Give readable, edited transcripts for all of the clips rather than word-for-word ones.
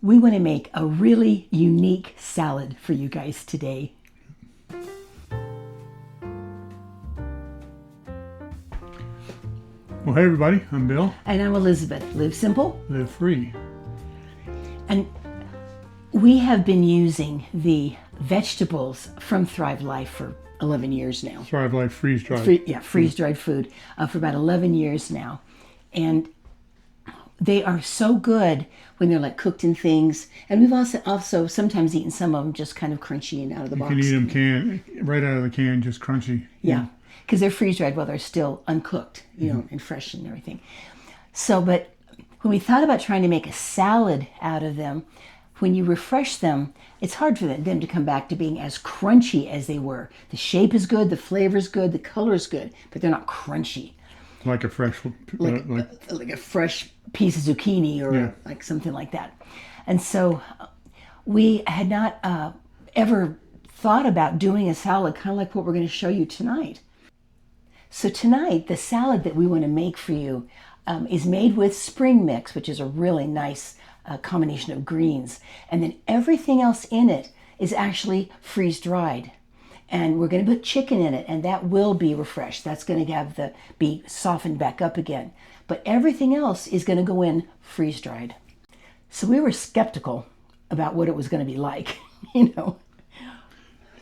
we want to make a really unique salad for you guys today. Well, hey everybody, I'm Bill. And I'm Elizabeth. Live simple, Live free. and we have been using the vegetables from Thrive Life for 11 years now. Thrive Life Freeze Dried. Freeze-dried food for about 11 years now. And they are so good when they're like cooked in things. And we've also sometimes eaten some of them just kind of crunchy and out of the box. You can eat them right out of the can, just crunchy. Yeah, because they're freeze-dried while they're still uncooked, and fresh and everything. So, but when we thought about trying to make a salad out of them, when you refresh them, it's hard for them to come back to being as crunchy as they were. The shape is good, the flavor is good, the color is good, but they're not crunchy. Like a fresh, Like a fresh piece of zucchini or like something like that. And so we had not ever thought about doing a salad kind of like what we're going to show you tonight. So tonight, the salad that we want to make for you is made with spring mix, which is a really nice combination of greens. And then everything else in it is actually freeze-dried. And we're going to put chicken in it, and that will be refreshed. That's going to be softened back up again. But everything else is going to go in freeze-dried. So we were skeptical about what it was going to be like,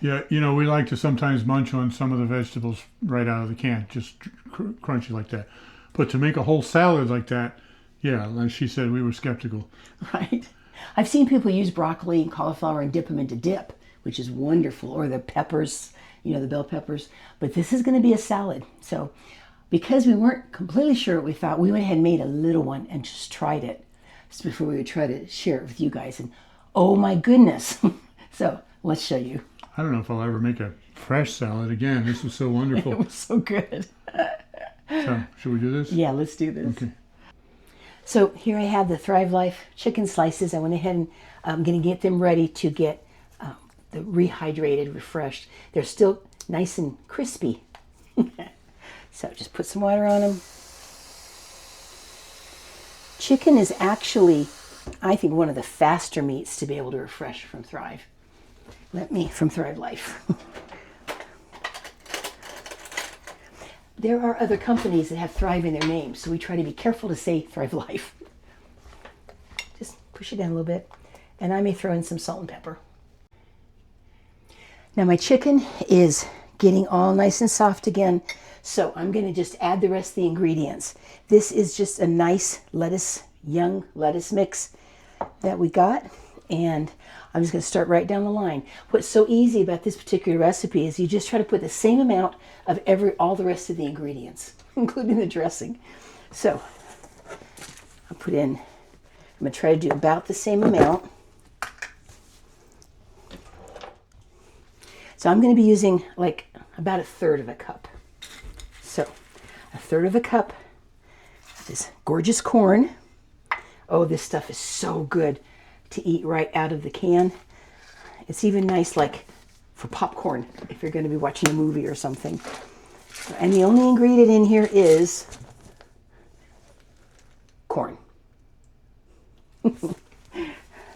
Yeah, we like to sometimes munch on some of the vegetables right out of the can, just crunchy like that. But to make a whole salad like that, yeah, like she said, we were skeptical. Right. I've seen people use broccoli and cauliflower and dip them into dip, which is wonderful, or the peppers, the bell peppers. But this is going to be a salad. So because we weren't completely sure what we thought, we went ahead and made a little one and just tried it just before we would try to share it with you guys. And oh my goodness. So let's show you. I don't know if I'll ever make a fresh salad again. This was so wonderful. It was so good. So, should we do this? Yeah, let's do this. Okay. So here I have the Thrive Life chicken slices. I went ahead and I'm going to get them ready to get the rehydrated, refreshed. They're still nice and crispy. So just put some water on them. Chicken is actually, I think, one of the faster meats to be able to refresh from Thrive. From Thrive Life. There are other companies that have Thrive in their name, so we try to be careful to say Thrive Life. Just push it down a little bit, and I may throw in some salt and pepper. Now my chicken is getting all nice and soft again, so I'm going to just add the rest of the ingredients. This is just a nice young lettuce mix that we got, and I'm just going to start right down the line. What's so easy about this particular recipe is you just try to put the same amount of all the rest of the ingredients, including the dressing. So I'm going to try to do about the same amount. So I'm going to be using like about a third of a cup. So a third of a cup of this gorgeous corn. Oh, this stuff is so good to eat right out of the can. It's even nice like for popcorn if you're going to be watching a movie or something. And the only ingredient in here is corn.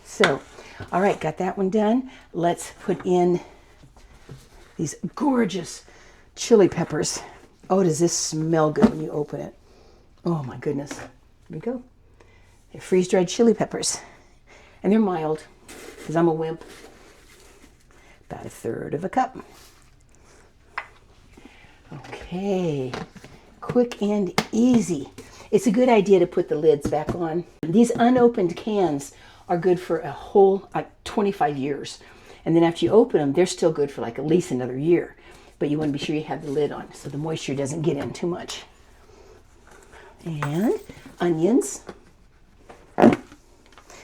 So, all right, got that one done. Let's put in these gorgeous chili peppers. Oh, does this smell good when you open it? Oh my goodness. Here we go. They're freeze-dried chili peppers. And they're mild, because I'm a wimp. About a third of a cup. Okay, quick and easy. It's a good idea to put the lids back on. These unopened cans are good for a whole 25 years. And then after you open them, they're still good for like at least another year. But you want to be sure you have the lid on so the moisture doesn't get in too much. And onions.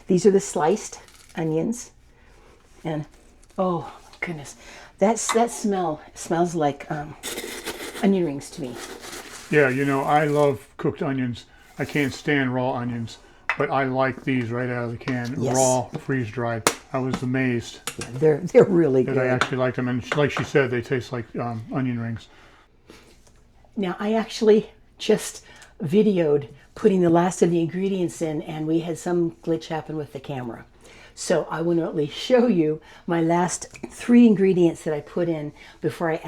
These are the sliced onions, and oh my goodness, that smell smells like onion rings to me. Yeah, I love cooked onions. I can't stand raw onions, but I like these right out of the can, yes. Raw, freeze-dried. I was amazed. Yeah, they're really good. That I actually liked them, and like she said, they taste like onion rings. Now I actually just videoed putting the last of the ingredients in, and we had some glitch happen with the camera. So I will at least show you my last 3 ingredients that I put in before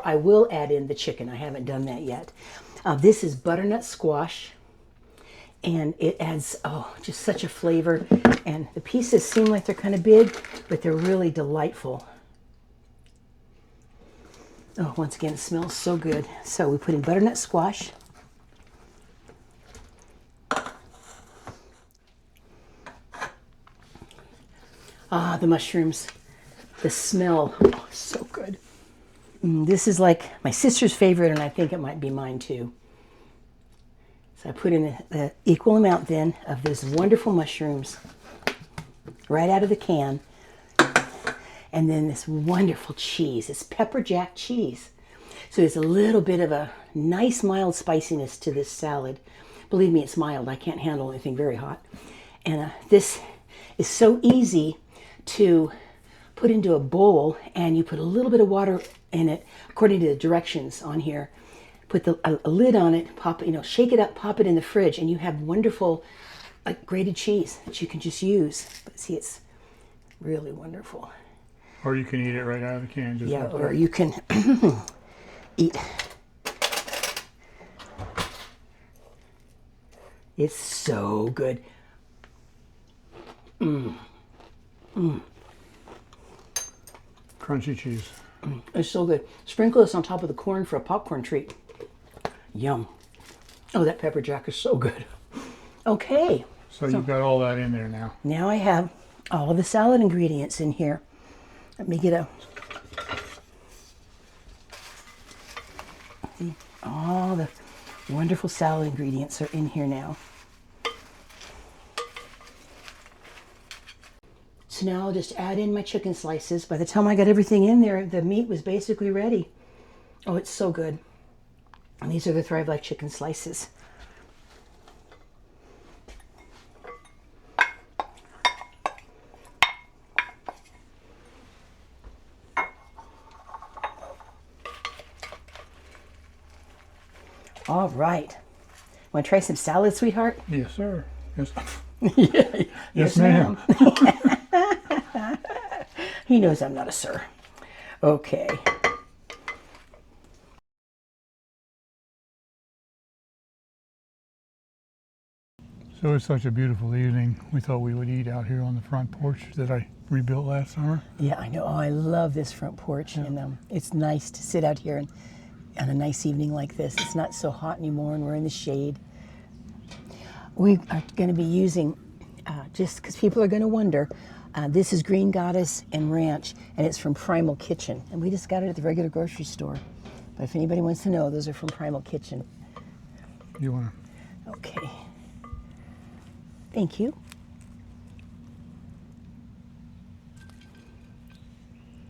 I will add in the chicken. I haven't done that yet. This is butternut squash, and it adds, just such a flavor. And the pieces seem like they're kind of big, but they're really delightful. Oh, once again, it smells so good. So we put in butternut squash. The mushrooms, the smell, so good. This is like my sister's favorite, and I think it might be mine too. So I put in the equal amount then of those wonderful mushrooms right out of the can. And then this wonderful cheese, it's pepper jack cheese. So there's a little bit of a nice mild spiciness to this salad. Believe me, it's mild. I can't handle anything very hot. And this is so easy to put into a bowl, and you put a little bit of water in it according to the directions on here. Put a lid on it, pop, shake it up, pop it in the fridge, and you have wonderful grated cheese that you can just use. But see, it's really wonderful. Or you can eat it right out of the can. Just Yeah, like or that. you can eat. It's so good. Crunchy cheese. It's so good. Sprinkle this on top of the corn for a popcorn treat. Yum. Oh, that pepper jack is so good. Okay. So you've got all that in there now. Now I have all of the salad ingredients in here. Let me get all the wonderful salad ingredients are in here now. So now I'll just add in my chicken slices. By the time I got everything in there, the meat was basically ready. Oh, it's so good. And these are the Thrive Life chicken slices. All right. Want to try some salad, sweetheart? Yes, sir. Yes. Yeah. Yes, ma'am. He knows I'm not a sir. Okay. So it's such a beautiful evening. We thought we would eat out here on the front porch that I rebuilt last summer. Yeah, I know. Oh, I love this front porch, and it's nice to sit out here on a nice evening like this. It's not so hot anymore, and we're in the shade. We are going to be using, just because people are going to wonder, this is Green Goddess and Ranch, and it's from Primal Kitchen. And we just got it at the regular grocery store. But if anybody wants to know, those are from Primal Kitchen. You want Okay. Thank you.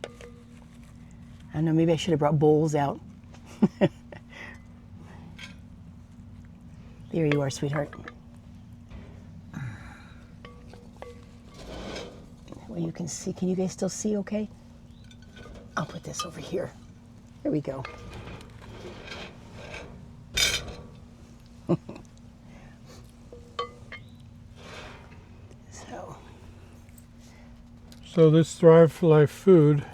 I don't know, maybe I should have brought bowls out. There you are, sweetheart. Well, you can see, can you guys still see okay? I'll put this over here. There we go. So this Thrive Life food,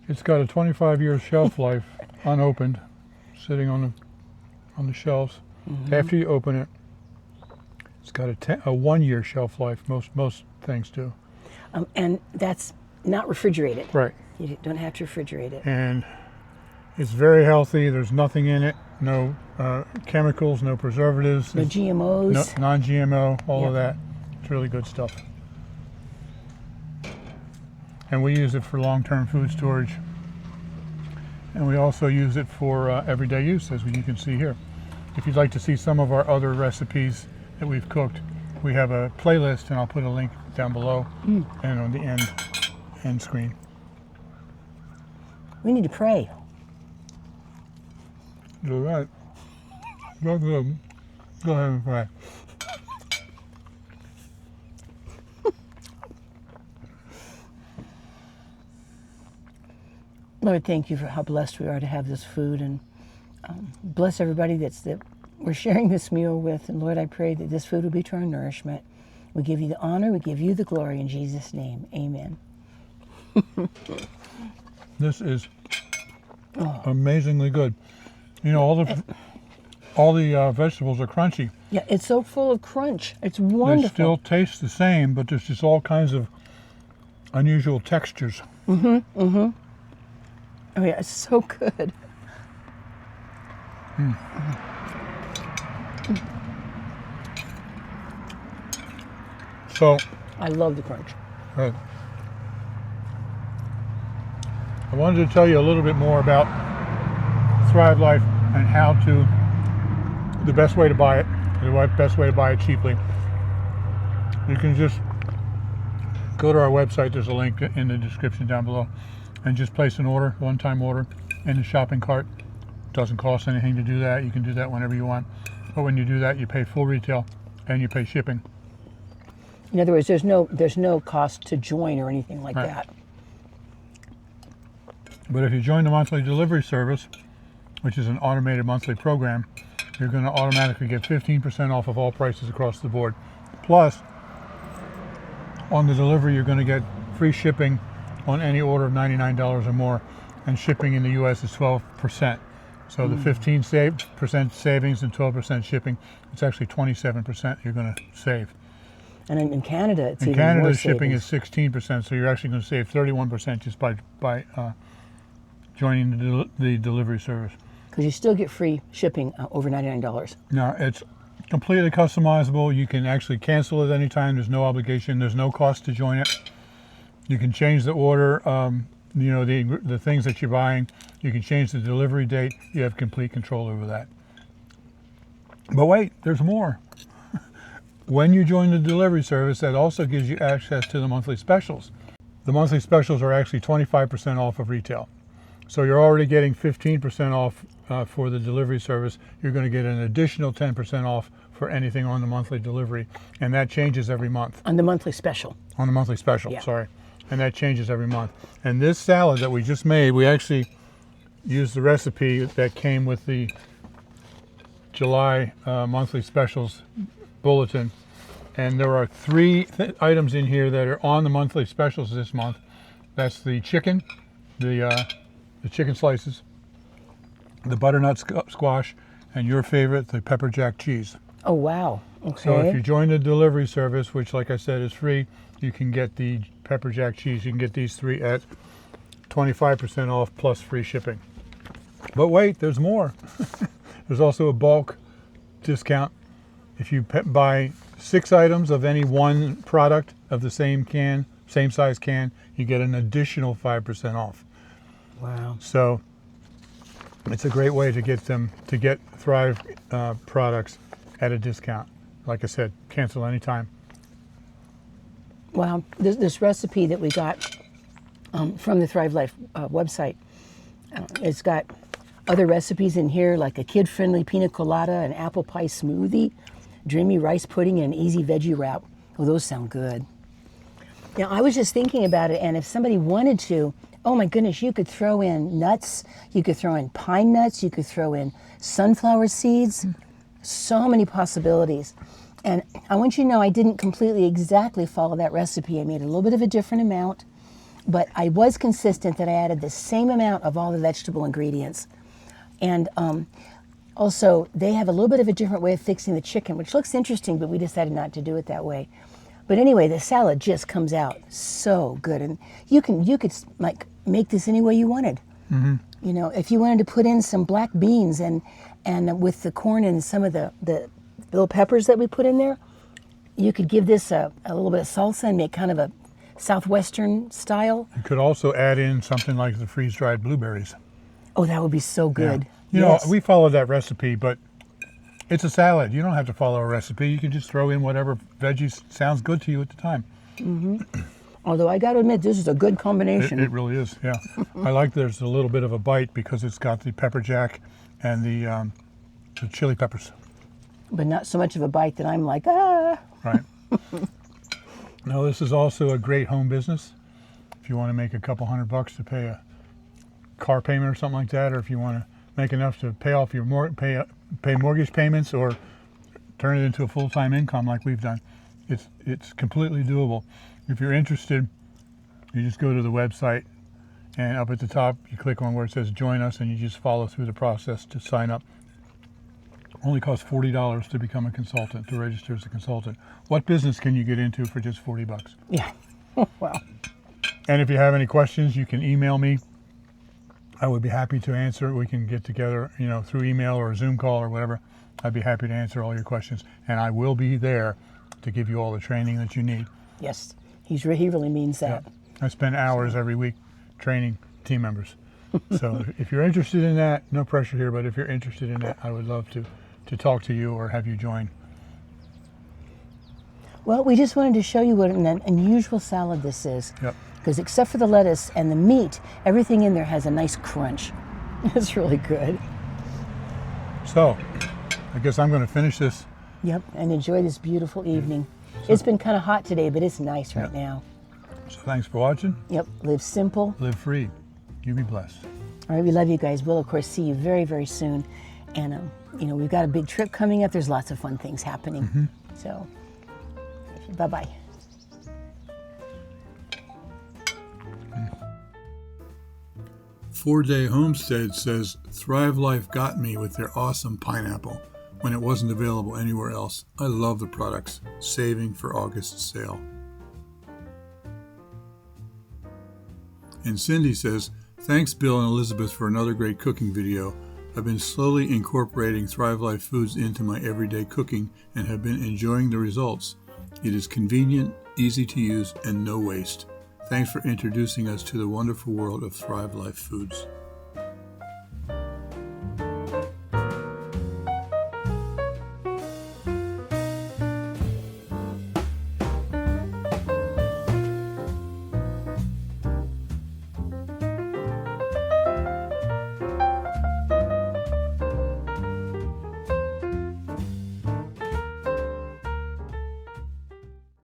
it's got a 25-year shelf life, unopened, sitting on the shelves. Mm-hmm. After you open it, it's got a 1-year shelf life. Most things do. And that's not refrigerated. Right. You don't have to refrigerate it. And it's very healthy. There's nothing in it. No chemicals, no preservatives. No GMOs. No, non-GMO, all of that. It's really good stuff. And we use it for long-term food storage. And we also use it for everyday use, as you can see here. If you'd like to see some of our other recipes that we've cooked, we have a playlist, and I'll put a link down below and on the end screen. We need to pray. You're right. Go ahead and pray. Lord, thank you for how blessed we are to have this food, and bless everybody that we're sharing this meal with. And Lord, I pray that this food will be to our nourishment. We give you the honor, we give you the glory in Jesus' name. Amen. This is amazingly good. You know, all the vegetables are crunchy. Yeah, it's so full of crunch. It's They wonderful. still taste the same, but there's just all kinds of unusual textures. Oh yeah, it's so good. So, I love the crunch. I wanted to tell you a little bit more about Thrive Life and the best way to buy it, the best way to buy it cheaply. You can just go to our website. There's a link in the description down below, and just place an order, one-time order, in the shopping cart. Doesn't cost anything to do that. You can do that whenever you want. But when you do that, you pay full retail and you pay shipping. In other words, there's no cost to join or anything like Right. that. But if you join the monthly delivery service, which is an automated monthly program, you're going to automatically get 15% off of all prices across the board. Plus, on the delivery, you're going to get free shipping on any order of $99 or more, and shipping in the U.S. is 12%. So the 15% savings and 12% shipping, it's actually 27% you're going to save. And in Canada, it's In even Canada, more shipping savings. is 16%, so you're actually going to save 31% just by joining the delivery service. Because you still get free shipping over $99. Now, it's completely customizable. You can actually cancel it anytime. There's no obligation. There's no cost to join it. You can change the order, you know, the things that you're buying. You can change the delivery date. You have complete control over that. But wait, there's more. When you join the delivery service, that also gives you access to the monthly specials. The monthly specials are actually 25% off of retail. So you're already getting 15% off for the delivery service. You're going to get an additional 10% off for anything on the monthly delivery. And that changes every month. On the monthly special. On the monthly special, Yeah. sorry. And that changes every month. And this salad that we just made, we actually used the recipe that came with the July monthly specials bulletin. And there are three items in here that are on the monthly specials this month. That's the chicken, the chicken slices, the butternut squash, and your favorite, the pepper jack cheese. Oh, wow. Okay. So if you join the delivery service, which like I said is free, you can get the pepper jack cheese. You can get these three at 25% off plus free shipping. But wait, there's more. There's also a bulk discount. If you buy 6 items of any one product of the same can, same size can, you get an additional 5% off. Wow. So it's a great way to get Thrive products at a discount. Like I said, cancel anytime. Wow. This recipe that we got from the Thrive Life website, it's got other recipes in here like a kid-friendly pina colada, an apple pie smoothie, dreamy rice pudding, and an easy veggie wrap. Oh, those sound good. Now, I was just thinking about it, and if somebody wanted to, oh my goodness, you could throw in nuts, you could throw in pine nuts, you could throw in sunflower seeds, so many possibilities. And I want you to know I didn't completely exactly follow that recipe. I made a little bit of a different amount, but I was consistent that I added the same amount of all the vegetable ingredients. And also, they have a little bit of a different way of fixing the chicken, which looks interesting, but we decided not to do it that way. But anyway, the salad just comes out so good, and you could like make this any way you wanted. Mm-hmm. You know, if you wanted to put in some black beans and with the corn and some of the little peppers that we put in there, you could give this a little bit of salsa and make kind of a southwestern style. You could also add in something like the freeze-dried blueberries. Oh, that would be so good. You Yes. know, we followed that recipe, but it's a salad. You don't have to follow a recipe. You can just throw in whatever veggies sounds good to you at the time. Although I got to admit, this is a good combination. It really is, yeah. I like there's a little bit of a bite because it's got the pepper jack and the chili peppers. But not so much of a bite that I'm like, ah. Right. Now, this is also a great home business. If you want to make a couple $100 to pay a car payment or something like that, or if you want to make enough to pay off your pay mortgage payments or turn it into a full-time income like we've done. It's completely doable. If you're interested, you just go to the website, and up at the top you click on where it says join us, and you just follow through the process to sign up. Only costs $40 to become a consultant, to register as a consultant. What business can you get into for just 40 bucks? Yeah. Wow. And if you have any questions, you can email me. I would be happy to answer. We can get together, through email or a Zoom call or whatever. I'd be happy to answer all your questions, and I will be there to give you all the training that you need. Yes, he really means that. Yeah. I spend hours every week training team members. So if you're interested in that, no pressure here, but if you're interested in that, I would love to talk to you or have you join. Well, we just wanted to show you what an unusual salad this is. Yep. Because except for the lettuce and the meat, everything in there has a nice crunch. It's really good. So I guess I'm going to finish this. Yep, and enjoy this beautiful evening. It's been kind of hot today, but it's nice right now. So thanks for watching. Yep, live simple. Live free. You be blessed. All right, we love you guys. We'll, of course, see you very, very soon. And, we've got a big trip coming up. There's lots of fun things happening. So, bye-bye. Four Day Homestead says Thrive Life got me with their awesome pineapple when it wasn't available anywhere else. I love the products. Saving for August sale. And Cindy says, thanks Bill and Elizabeth for another great cooking video. I've been slowly incorporating Thrive Life foods into my everyday cooking and have been enjoying the results. It is convenient, easy to use, and no waste. Thanks for introducing us to the wonderful world of Thrive Life foods.